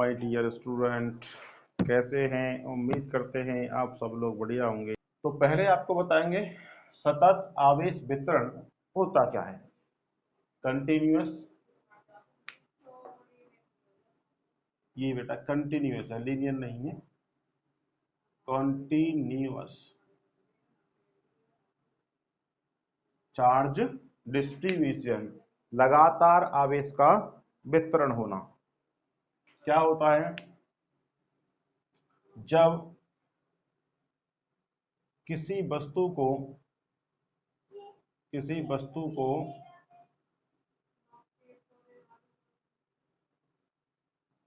My dear student, कैसे हैं? उम्मीद करते हैं आप सब लोग बढ़िया होंगे। तो पहले आपको बताएंगे सतत आवेश वितरण होता क्या है। कंटिन्यूअस, ये बेटा कंटिन्यूअस है, लीनियर नहीं है। कंटिन्यूअस चार्ज डिस्ट्रीब्यूशन, लगातार आवेश का वितरण होना। क्या होता है? जब किसी वस्तु को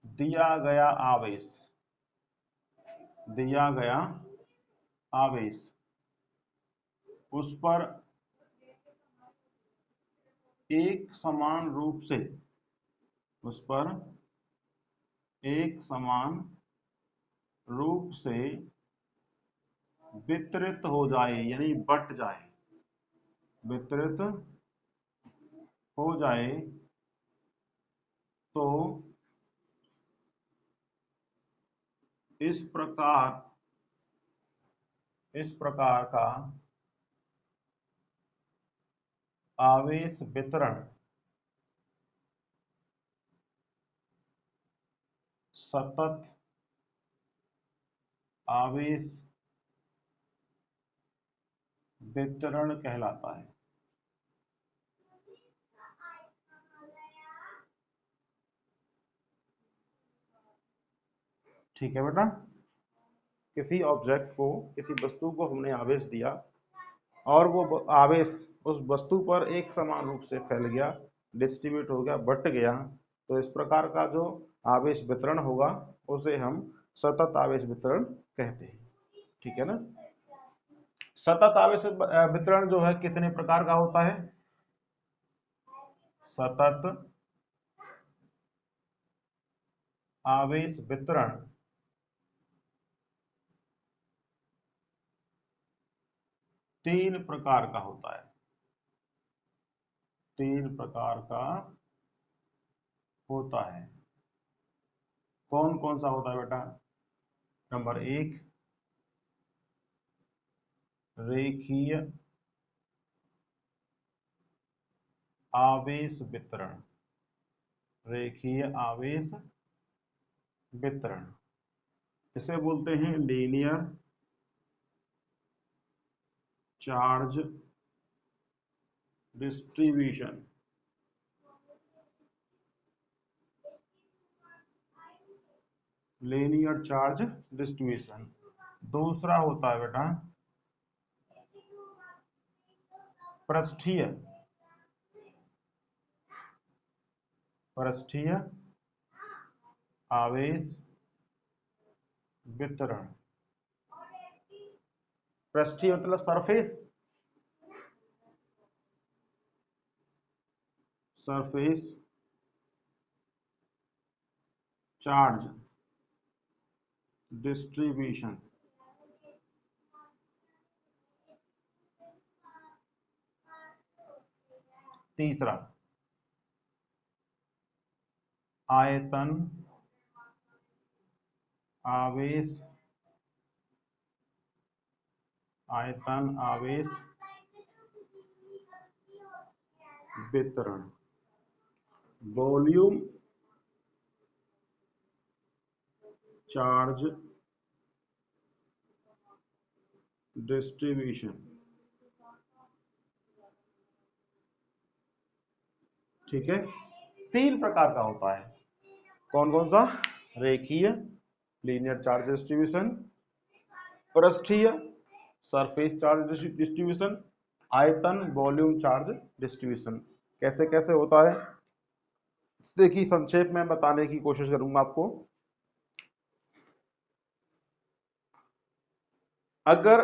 दिया गया आवेश उस पर एक समान रूप से वितरित हो जाए, यानी बट जाए, वितरित हो जाए, तो इस प्रकार का आवेश वितरण सतत आवेश वितरण कहलाता है। ठीक है बेटा, किसी ऑब्जेक्ट को, किसी वस्तु को हमने आवेश दिया और वो आवेश उस वस्तु पर एक समान रूप से फैल गया, डिस्ट्रीब्यूट हो गया, बट गया, तो इस प्रकार का जो आवेश वितरण होगा उसे हम सतत आवेश वितरण कहते हैं। ठीक है ना। सतत आवेश वितरण जो है कितने प्रकार का होता है? सतत आवेश वितरण 3 प्रकार का होता है। 3 प्रकार का होता है। कौन कौन सा होता है बेटा? नंबर 1, रेखीय आवेश वितरण। रेखीय आवेश वितरण इसे बोलते हैं linear charge distribution. Linear charge distribution. दूसरा होता है बेटा पृष्ठीय आवेश वितरण। पृष्ठीय मतलब सरफेस चार्ज डिस्ट्रीब्यूशन। तीसरा आयतन आवेश वितरण। Volume charge distribution. ठीक है, 3 प्रकार का होता है। कौन कौन सा? रेखीय लीनियर चार्ज डिस्ट्रीब्यूशन, पृष्ठीय सरफेस चार्ज डिस्ट्रीब्यूशन, आयतन वॉल्यूम चार्ज डिस्ट्रीब्यूशन। कैसे कैसे होता है देखिए, संक्षेप में बताने की कोशिश करूंगा आपको। अगर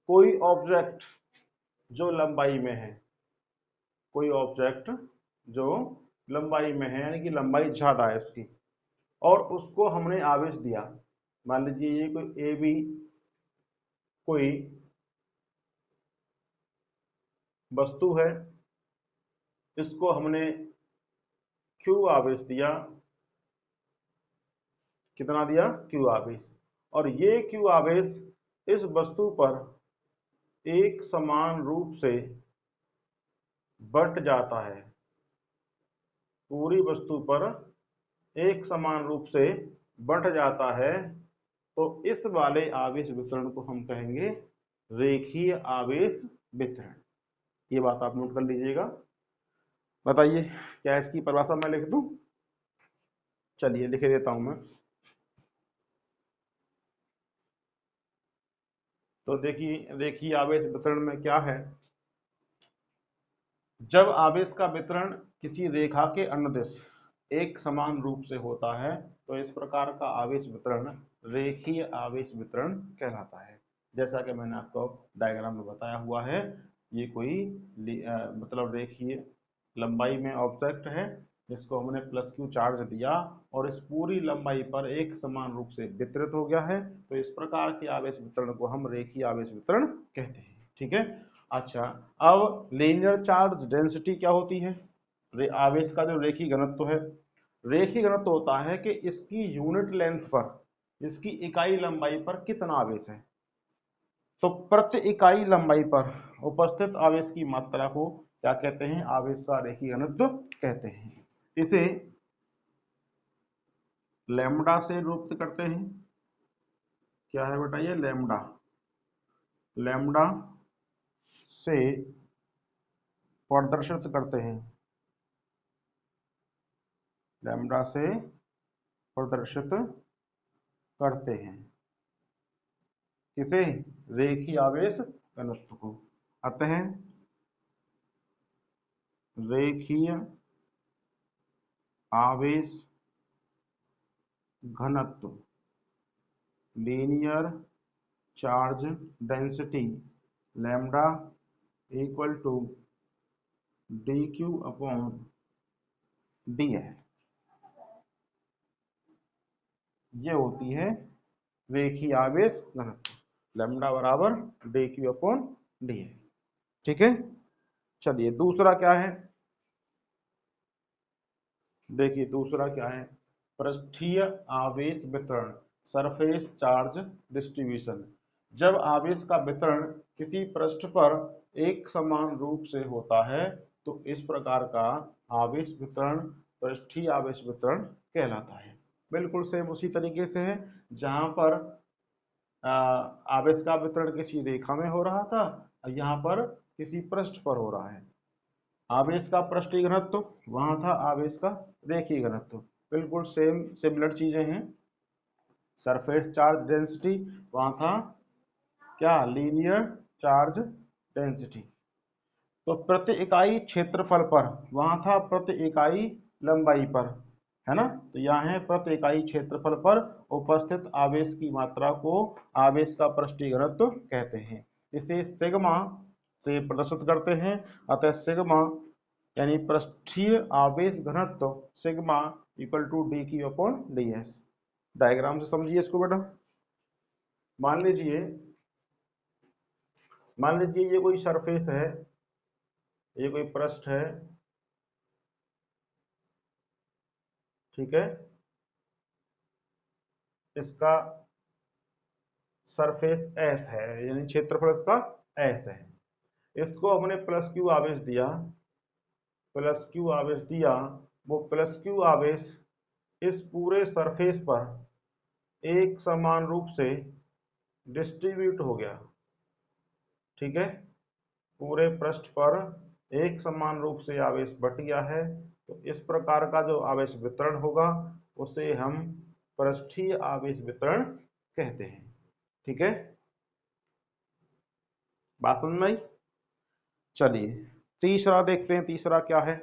कोई ऑब्जेक्ट जो लंबाई में है, यानी कि लंबाई ज्यादा है उसकी, और उसको हमने आवेश दिया, मान लीजिए ये कोई AB कोई वस्तु है, इसको हमने Q आवेश दिया कितना दिया, क्यू आवेश। और ये क्यू आवेश इस वस्तु पर एक समान रूप से बट जाता है, पूरी वस्तु पर एक समान रूप से बट जाता है, तो इस वाले आवेश वितरण को हम कहेंगे रेखीय आवेश वितरण। ये बात आप नोट कर लीजिएगा। बताइए क्या इसकी परिभाषा मैं लिख दूं? चलिए लिख देता हूं मैं। तो देखिए रेखीय आवेश वितरण में क्या है, जब आवेश का वितरण किसी रेखा के अनुदिश एक समान रूप से होता है तो इस प्रकार का आवेश वितरण रेखीय आवेश वितरण कहलाता है। जैसा कि मैंने आपको डायग्राम में बताया हुआ है, ये कोई मतलब रेखीय लंबाई में ऑब्जेक्ट है जिसको हमने प्लस क्यू चार्ज दिया और इस पूरी लंबाई पर एक समान रूप से वितरित हो गया है, तो इस प्रकार के आवेश वितरण को हम रेखीय आवेश वितरण कहते हैं। ठीक है। अच्छा, अब लीनियर चार्ज डेंसिटी क्या होती है? आवेश का जो रेखीय घनत्व है, रेखीय घनत्व होता है कि इसकी यूनिट लेंथ पर, इसकी इकाई लंबाई पर कितना आवेश है। तो प्रति इकाई लंबाई पर उपस्थित आवेश की मात्रा को क्या कहते हैं? आवेश का रेखीय घनत्व कहते हैं। इसे लैम्बडा से निरूपित करते हैं। क्या है बेटा ये? लैम्बडा। लैम्बडा से प्रदर्शित करते हैं, लैम्बडा से प्रदर्शित करते हैं। किसे? रेखीय आवेश घनत्व को। अतः रेखीय आवेश घनत्व, linear charge density, lambda equal to D Q upon D है। ये होती है रेखीय आवेश घनत्व, लैम्बडा बराबर डी क्यू अपॉन डी है। ठीक है। चलिए दूसरा क्या है, देखिए दूसरा क्या है, पृष्ठीय आवेश वितरण, सरफेस चार्ज डिस्ट्रीब्यूशन। जब आवेश का वितरण किसी पृष्ठ पर एक समान रूप से होता है तो इस प्रकार का आवेश वितरण पृष्ठीय आवेश वितरण कहलाता है। बिल्कुल सेम उसी तरीके से है, जहां पर आवेश का वितरण किसी रेखा में हो रहा था, यहाँ पर किसी पृष्ठ पर हो रहा है। आवेश का पृष्ठीय घनत्व, वहां था आवेश का रेखीय घनत्व, बिल्कुल सेम सिमिलर चीजें हैं। सरफेस चार्ज डेंसिटी, वहां था क्या? Linear charge density. तो प्रति इकाई क्षेत्रफल पर, वहां था प्रति इकाई लंबाई पर, है ना। तो यहाँ है प्रति इकाई क्षेत्रफल पर उपस्थित आवेश की मात्रा को आवेश का पृष्ठीय घनत्व कहते हैं। इसे सिग्मा से प्रदर्शित करते हैं। अतः सिग्मा यानी पृष्ठीय आवेश घनत्व sigma equal to D Q upon D S. Diagram से समझिए इसको बेटा। मान लीजिए ये कोई सरफेस है, ये कोई पृष्ठ है, ठीक है। इसका सरफेस एस है, यानी क्षेत्रफल इसका एस है। इसको हमने प्लस क्यू आवेश दिया, प्लस क्यू आवेश दिया। वो प्लस क्यू आवेश इस पूरे सरफेस पर एक समान रूप से डिस्ट्रीब्यूट हो गया, ठीक है। पूरे पृष्ठ पर एक समान रूप से आवेश बट गया है, तो इस प्रकार का जो आवेश वितरण होगा उसे हम पृष्ठीय आवेश वितरण कहते हैं। ठीक है, बात समझ में आई? चलिए तीसरा देखते हैं, तीसरा क्या है।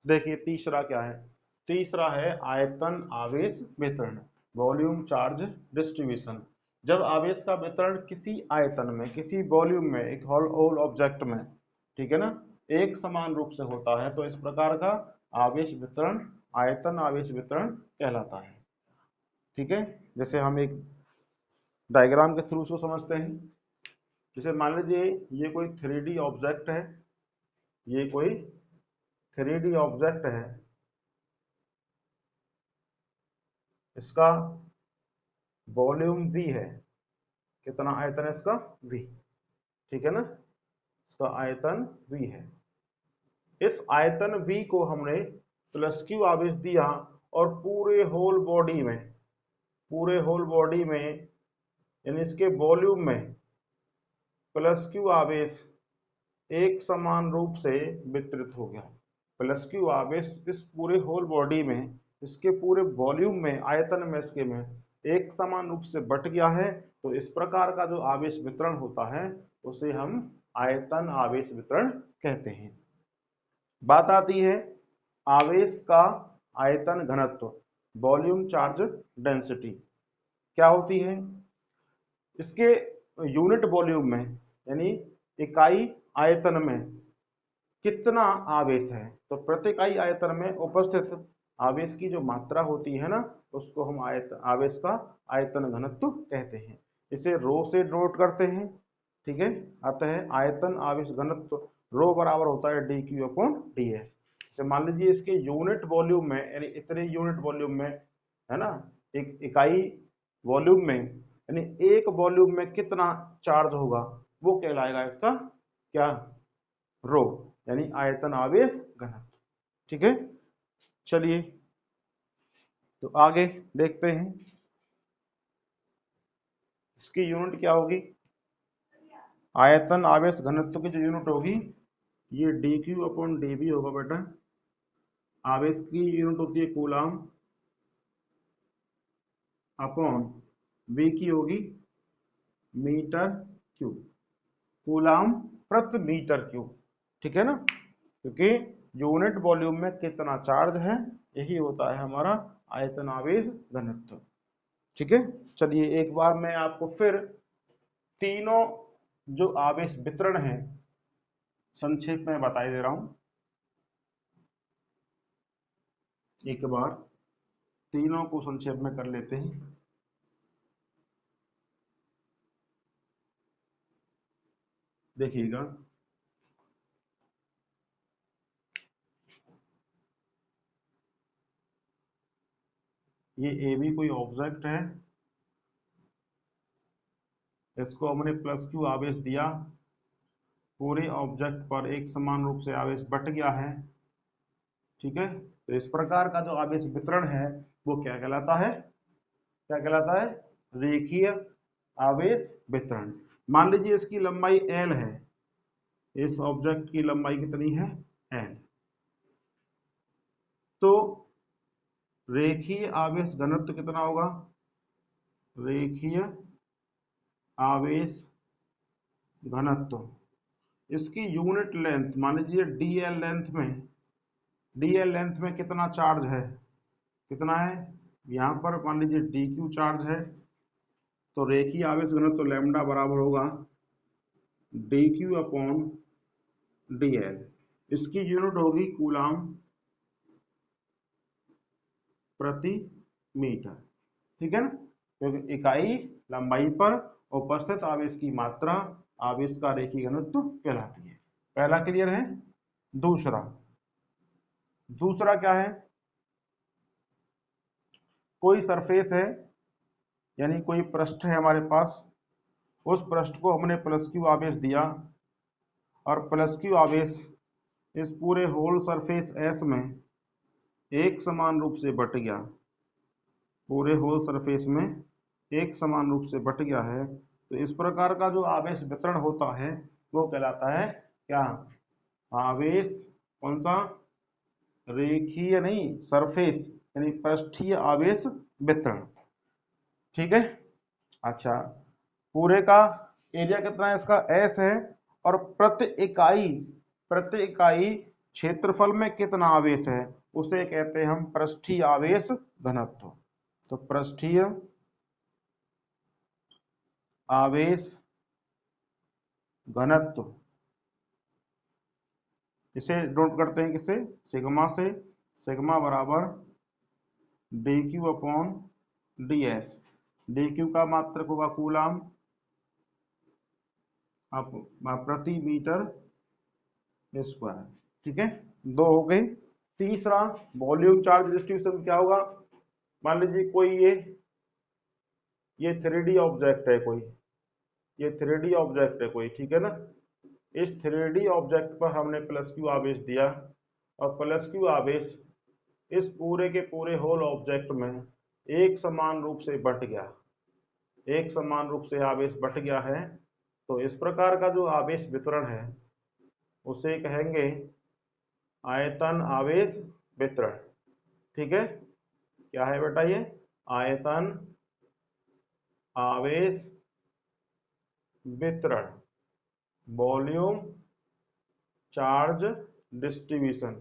देखिए तीसरा क्या है, तीसरा है आयतन आवेश वितरण, वॉल्यूम चार्ज डिस्ट्रीब्यूशन। जब आवेश का वितरण किसी आयतन में, किसी वॉल्यूम में, एक होल ऑब्जेक्ट में, ठीक है ना, एक समान रूप से होता है तो इस प्रकार का आवेश वितरण आयतन आवेश वितरण कहलाता है। ठीक है, जैसे हम एक डायग्राम के थ्रू उसको समझते हैं। जैसे मान लीजिए ये कोई 3D ऑब्जेक्ट है, ये कोई 3D ऑब्जेक्ट है, इसका वॉल्यूम v है, कितना आयतन है इसका v, ठीक है ना, इसका आयतन v है। इस आयतन v को हमने प्लस क्यू आवेश दिया और पूरे होल बॉडी में यानी इसके वॉल्यूम में प्लस क्यू आवेश एक समान रूप से वितरित हो गया। प्लस क्यू आवेश इस पूरे होल बॉडी में, इसके पूरे वॉल्यूम में, आयतन में, इसके में एक समान रूप से बट गया है। तो इस प्रकार का जो आवेश वितरण होता है उसे हम आयतन आवेश वितरण कहते हैं। बात आती है आवेश का आयतन घनत्व, वॉल्यूम चार्ज डेंसिटी क्या होती है। इसके यूनिट वॉल्यूम में यानी इकाई आयतन में कितना आवेश है, तो प्रति इकाई आयतन में उपस्थित आवेश की जो मात्रा होती है ना, उसको हम आवेश का आयतन घनत्व कहते हैं। इसे रो से डोट करते हैं, ठीक है। अतः आयतन आवेश घनत्व रो बराबर होता है dq/ds। जैसे मान लीजिए इसके यूनिट वॉल्यूम में यानी इतने यूनिट वॉल्यूम में है ना, एक इकाई वॉल्यूम में यानी एक वॉल्यूम में कितना चार्ज होगा वो कहलाएगा इसका क्या, रो, यानी आयतन आवेश घनत्व, ठीक है। चलिए तो आगे देखते हैं इसकी यूनिट क्या होगी। आयतन आवेश घनत्व की जो यूनिट होगी ये dq/dv होगा बेटा। आवेश की यूनिट होती है कूलाम अपॉन v की होगी मीटर क्यूब, कूलाम प्रति मीटर क्यूब, ठीक है ना, क्योंकि यूनिट वॉल्यूम में कितना चार्ज है यही होता है हमारा आयतन आवेश घनत्व, ठीक है। चलिए एक बार मैं आपको फिर तीनों जो आवेश वितरण है संक्षेप में बता दे रहा हूं। एक बार तीनों को संक्षेप में कर लेते हैं। देखिएगा ये ए बी कोई ऑब्जेक्ट है, इसको हमने प्लस क्यू आवेश दिया, पूरे ऑब्जेक्ट पर एक समान रूप से आवेश बट गया है, ठीक है। तो इस प्रकार का जो आवेश वितरण है वो क्या कहलाता है, क्या कहलाता है, रेखीय आवेश वितरण। मान लीजिए इसकी लंबाई l है, इस ऑब्जेक्ट की लंबाई कितनी है l, तो रेखीय आवेश घनत्व कितना होगा, रेखीय आवेश घनत्व इसकी यूनिट लेंथ मान लीजिए dl लेंथ में कितना चार्ज है, कितना है, यहाँ पर मान लीजिए dq चार्ज है, तो रेखीय आवेश घनत्व लैम्डा बराबर होगा dq/dl। इसकी यूनिट होगी कूलाम प्रति मीटर, ठीक है ना, क्योंकि इकाई लंबाई पर उपस्थित आवेश की मात्रा आवेश का रेखीय घनत्व कहलाती है। पहला क्लियर है। दूसरा क्या है, कोई सरफेस है यानी कोई पृष्ठ है हमारे पास, उस पृष्ठ को हमने प्लस क्यू आवेश दिया और प्लस क्यू आवेश इस पूरे होल सरफेस एस में एक समान रूप से बट गया, पूरे होल सरफेस में एक समान रूप से बट गया है। तो इस प्रकार का जो आवेश वितरण होता है वो कहलाता है क्या, आवेश कौन सा, रेखीय नहीं, सरफेस यानी पृष्ठीय आवेश वितरण, ठीक है। अच्छा, पूरे का एरिया कितना है इसका S है और प्रति इकाई क्षेत्रफल में कितना आवेश है उसे कहते हैं हम पृष्ठीय आवेश घनत्व। तो पृष्ठीय आवेश घनत्व इसे नोट करते हैं किससे, सिग्मा से, सिग्मा बराबर dq/ds। dq का मात्रक होगा कूलाम प्रति मीटर स्क्वायर, ठीक है। दो हो गए। तीसरा वॉल्यूम चार्ज डिस्ट्रीब्यूशन क्या होगा, मान लीजिए कोई ये 3D ऑब्जेक्ट है कोई, ये 3D ऑब्जेक्ट है कोई, ठीक है ना। इस 3D ऑब्जेक्ट पर हमने प्लस क्यू आवेश दिया और प्लस क्यू आवेश इस पूरे के पूरे होल ऑब्जेक्ट में एक समान रूप से बट गया, एक समान रूप से आवेश बट गया है। तो इस प्रकार का जो आवेश वितरण है उसे कहेंगे आयतन आवेश वितरण। ठीक है, क्या है बेटा ये? आयतन आवेश वितरण, वॉल्यूम चार्ज डिस्ट्रीब्यूशन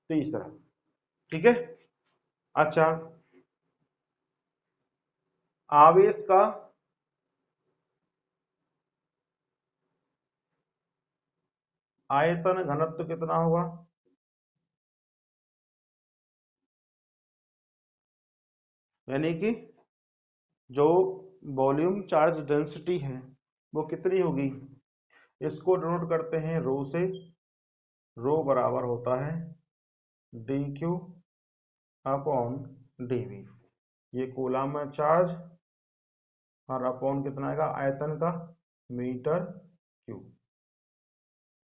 तीसरा। ठीक है, अच्छा आवेश का आयतन घनत्व कितना होगा? यानी कि जो वॉल्यूम चार्ज डेंसिटी है वो कितनी होगी? इसको डिनोट करते हैं रो से। रो बराबर होता है D Q upon D V. ये कूलम में चार्ज और अपॉन कितना आएगा आयतन का, मीटर क्यूब।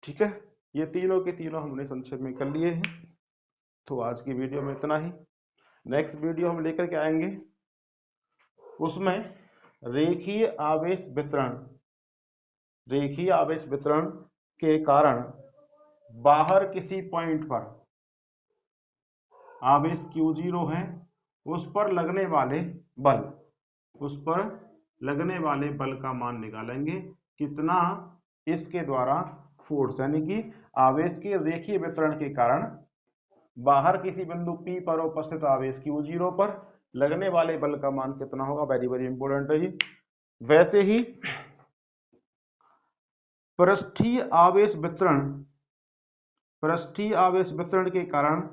ठीक है, ये तीनों के तीनों हमने संक्षेप में कर लिए हैं। तो आज की वीडियो में इतना ही। नेक्स्ट वीडियो हम लेकर के आएंगे, उसमें रेखीय आवेश वितरण, रेखीय आवेश वितरण के कारण बाहर किसी पॉइंट पर आवेश Q0 है, उस पर लगने वाले बल, उस पर लगने वाले बल का मान निकालेंगे कितना इसके द्वारा फोर्स, यानी कि आवेश के रेखीय वितरण के कारण बाहर किसी बिंदु P पर उपस्थित आवेश Q0 पर लगने वाले बल का मान कितना होगा। वेरी वेरी इंपॉर्टेंट है जी। वैसे ही पृष्ठीय आवेश वितरण, पृष्ठीय आवेश वितरण के कारण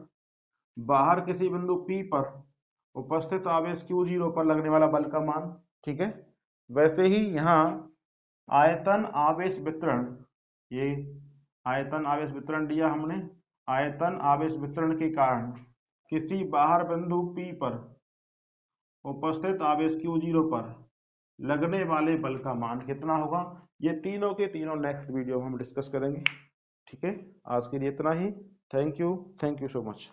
बाहर किसी बिंदु P पर उपस्थित आवेश Q0 पर लगने वाला बल का मान। ठीक है, वैसे ही यहाँ आयतन आवेश वितरण, ये आयतन आवेश वितरण दिया हमने। आयतन आवेश वितरण के कारण किसी बाहर बिंदु P पर उपस्थित आवेश Q0 पर लगने वाले बल का मान कितना होगा, ये तीनों के तीनों नेक्स्ट वीडियो में हम डिस्कस करेंगे। ठीक है, आज के लिए इतना ही। Thank you so much.